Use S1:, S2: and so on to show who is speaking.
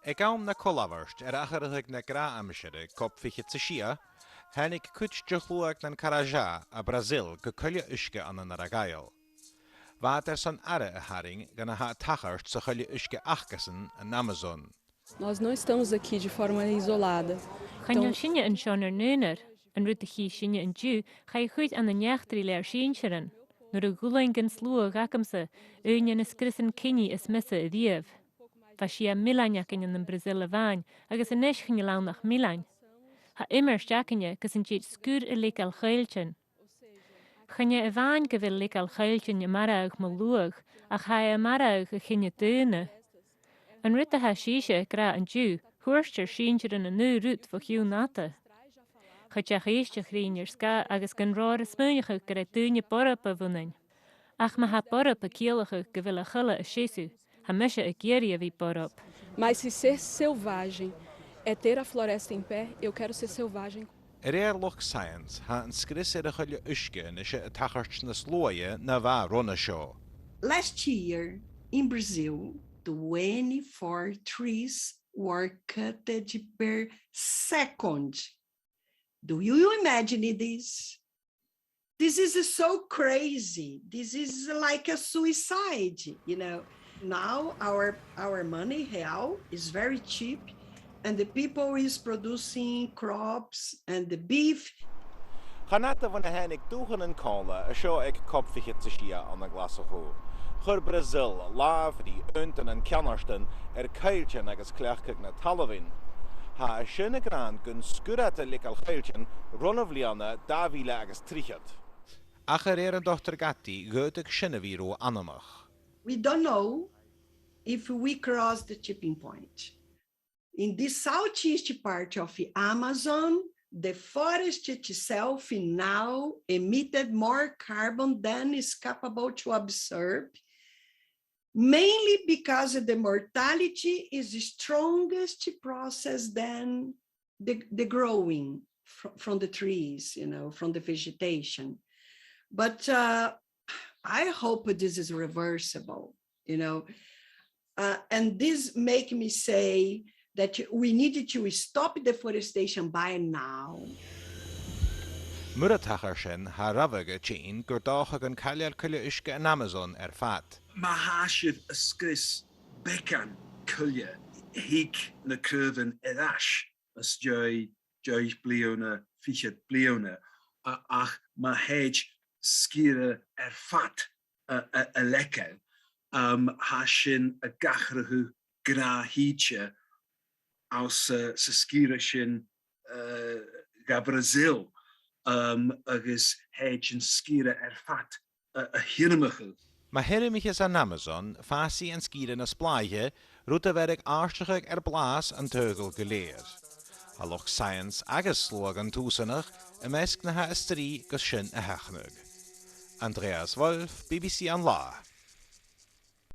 S1: Ik am na collaverst achar na gra amshere kop fiche tshia, hanik kuch jchluak nan Caraja a Brazil gekulje uske an an ragail. Wat son arre haring gana ha tachart so kulje uske achgassen an Amazon.
S2: Nós não estamos aqui de forma isolada.
S3: Ganyo shinje en shoner neuner, en rutichi shinje en ju, ga je goed aan de njachtri leer shincheren. Nur de gulengen slua gakamse, unjen is krissen kini is misse diev. Fashia milanjak in Brazil vain, agus een nesch ging lau nach Milan. Ha immer stakenje, kus een jeet skur lik al geilchen. Ganje vain gewil lik al geilchen je maraug maluag, ach ha maraug ginje teune. En rutte ha shisha gra en ju, hoorster shincheren een nu rut voor giu nate. Gatja geestje greenjer ska agus gan rare smunje gra teune porapa vunnen. Ach ma ha porapa kielige gewille gulle a shisu.
S2: Mas se ser selvagem é ter a floresta em pé, eu quero ser selvagem.
S1: Loch science ha een skrisse de gulje uske nische tachartsnes loye na va ronna show.
S4: Last year in Brazil, 24 trees were cut per second. Do you imagine this? This is so crazy. This is like a suicide, you know. Now our money, real, is very cheap, and the people is producing crops and the beef.
S1: Ganata van hanik toegen en kola, a show ik kopfiche tshia aan de Glasgow. Gur Brazil, lav die unten en kennersten keiltje agus kleachkik na Talavin. Ha schöne gran gun skurate likal keiltjen ronavliana davile agus trichet. Achereren dochter gatti goetek sheneviro anamach.
S4: We don't know if we cross the tipping point. In the southeast part of the Amazon, the forest itself now emitted more carbon than is capable to absorb, mainly because the mortality is the strongest process than the growing from the trees, you know, from the vegetation. But I hope this is reversible, you know, and this make me say that we need to stop deforestation by now.
S1: Muratacharchen haravige chain gurdachagan kalyal kulje uske in Amazon fat.
S5: Mahashid skris bekan kulje hik na kurven erash as joy bliona fichet bliona ach mahej skire fat a lekker hashin a gachrahu gra hietje aus se skire shin ga Brazil agus hedgen skire fat a hirmachel.
S1: Ma hirmiches aan Amazon fasi en skire na splaige route werk aardig blaas en teugel geleerd. Aloch science agus slogan toesenig en mesk na ha estrie gus shin a hechnug. Andreas Wolf, BBC ALBA.